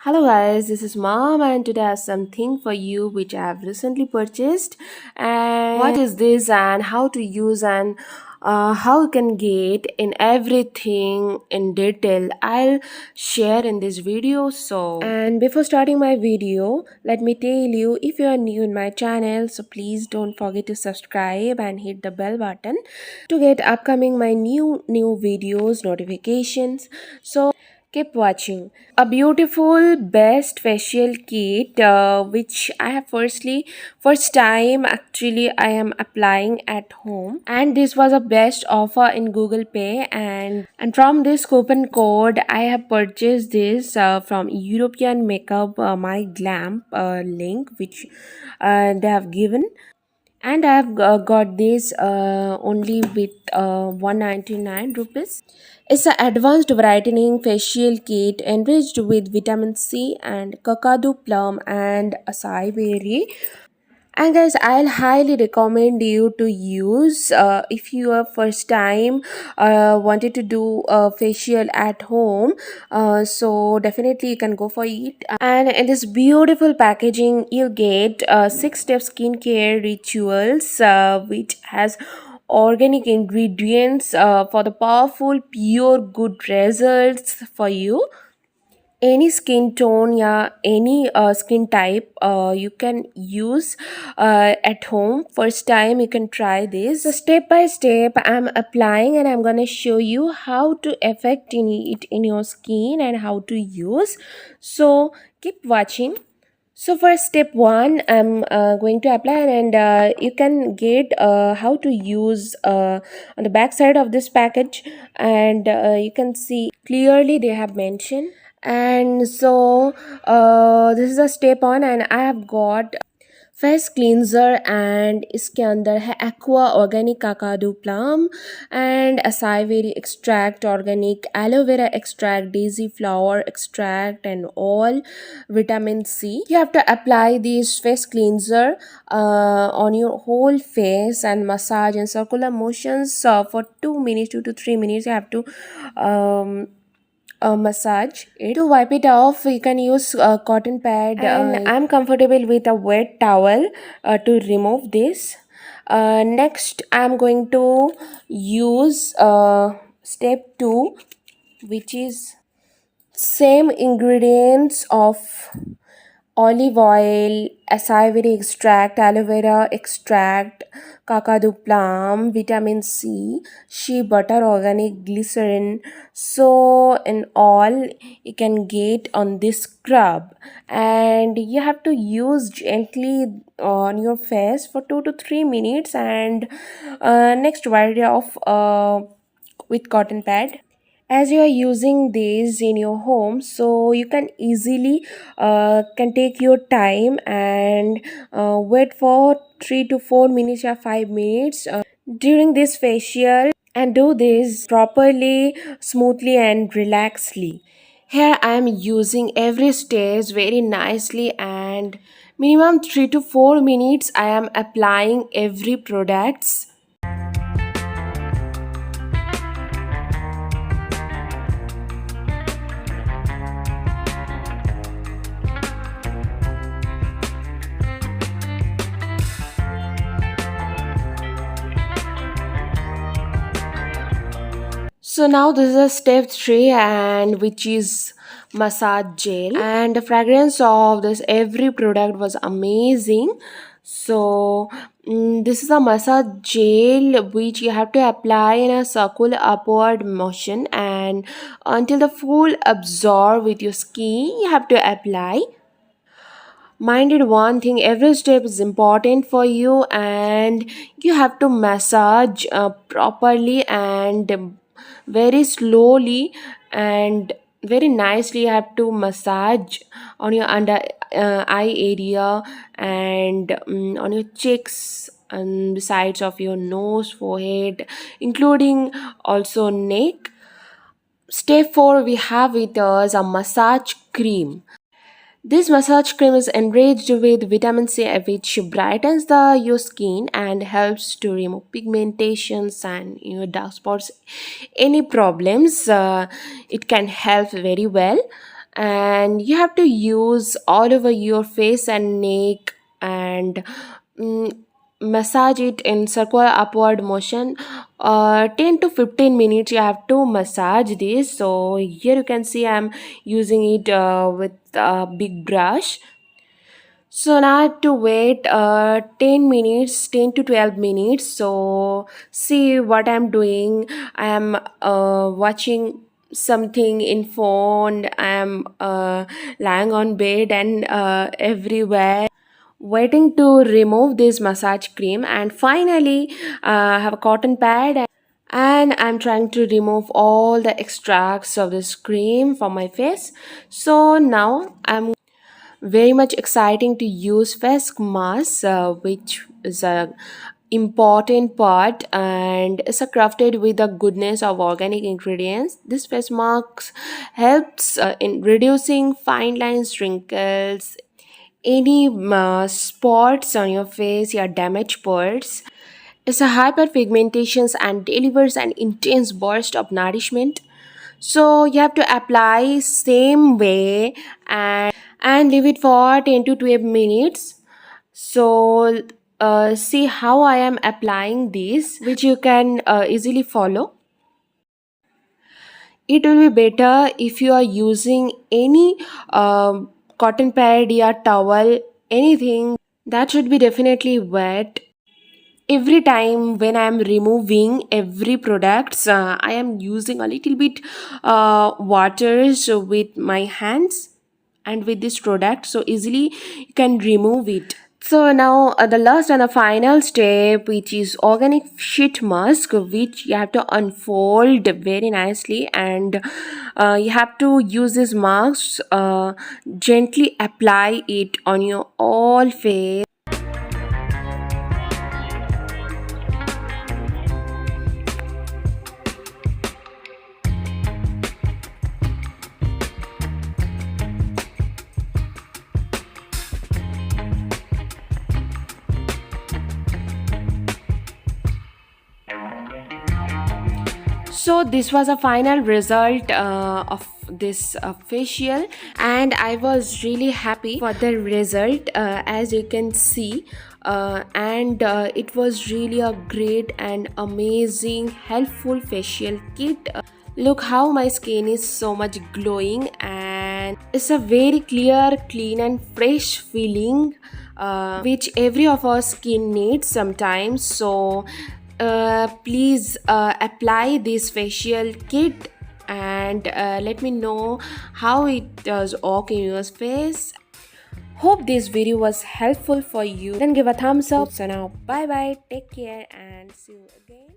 Hello guys, this is Mom and today I have something for you which I have recently purchased. And what is this and how to use and how you can get in everything in detail I'll share in this video. And before starting my video, let me tell you, if you are new in my channel, so please don't forget to subscribe and hit the bell button to get upcoming my new videos notifications. So keep watching. A beautiful best facial kit which I have first time actually I am applying at home, and this was a best offer in Google Pay, and from this coupon code I have purchased this from European Makeup My Glam link which they have given, and I have got this only with 199 rupees. It's an advanced brightening facial kit enriched with vitamin C and kakadu plum and acai berry. And guys, I'll highly recommend you to use if you are first time wanted to do a facial at home. So definitely you can go for it. And in this beautiful packaging, you get 6-step skincare rituals, which has organic ingredients for the powerful, pure, good results for you. Any skin tone, yeah, any skin type you can use at home. First time you can try this. So step by step I'm applying and I'm gonna show you how to effect in it in your skin and how to use. So keep watching. So for step one, I'm going to apply, and you can get how to use on the back side of this package, and you can see clearly they have mentioned. And so this is a step on, and I have got face cleanser and इसके अंदर है aqua organic Kakadu plum and acai berry extract organic aloe vera extract Daisy flower extract and all vitamin C. You have to apply this face cleanser on your whole face and massage in circular motions for 2 minutes, 2 to 3 minutes. You have to massage it. To wipe it off, you can use a cotton pad, and I'm comfortable with a wet towel to remove this. Next I'm going to use step 2, which is same ingredients of olive oil, acai berry extract, aloe vera extract, kakadu plum, vitamin C, shea butter, organic glycerin. So in all you can get on this scrub, and you have to use gently on your face for 2 to 3 minutes, and next wipe it off with cotton pad. As you are using these in your home, so you can easily can take your time and wait for 3 to 4 minutes or 5 minutes during this facial, and do this properly, smoothly and relaxedly. Here I am using every stage very nicely, and minimum 3 to 4 minutes I am applying every products. So now this is a step 3, and which is massage gel, and the fragrance of this every product was amazing. So this is a massage gel which you have to apply in a circular upward motion, and until the full absorb with your skin you have to apply. Minded one thing, every step is important for you, and you have to massage properly and very slowly and very nicely. You have to massage on your under eye area, and on your cheeks and the sides of your nose, forehead, including also neck. Step 4, we have with us a massage cream. This massage cream is enriched with vitamin C, which brightens your skin and helps to remove pigmentations and your dark spots. Any problems, it can help very well. and you have to use all over your face and neck, and mm, massage it in circular upward motion. 10 to 15 minutes you have to massage this. So here you can see I'm using it with a big brush. So now I have to wait 10 minutes, 10 to 12 minutes. So see what I'm doing. I am watching something in phone. I am lying on bed and everywhere waiting to remove this massage cream. And finally I have a cotton pad, and I'm trying to remove all the extracts of this cream from my face. So now I'm very much exciting to use face mask, which is a important part and is crafted with the goodness of organic ingredients. This face mask helps in reducing fine lines, wrinkles, any spots on your face, your damaged parts. It's a hyperpigmentations and delivers an intense burst of nourishment. So you have to apply same way and leave it for 10 to 12 minutes. So see how I am applying this, which you can easily follow. It will be better if you are using any cotton pad or towel, anything that should be definitely wet. Every time when I am removing every products, I am using a little bit waters with my hands and with this product, so easily you can remove it. So now the last and the final step, which is organic sheet mask, which you have to unfold very nicely, and you have to use this mask, gently apply it on your all face. So this was a final result of this facial, and I was really happy for the result, as you can see. And it was really a great and amazing helpful facial kit. Look how my skin is so much glowing, and it's a very clear, clean and fresh feeling, which every of our skin needs sometimes. So please apply this facial kit, and let me know how it does work in your face. Hope this video was helpful for you. Then give a thumbs up. So now bye bye, take care, and see you again.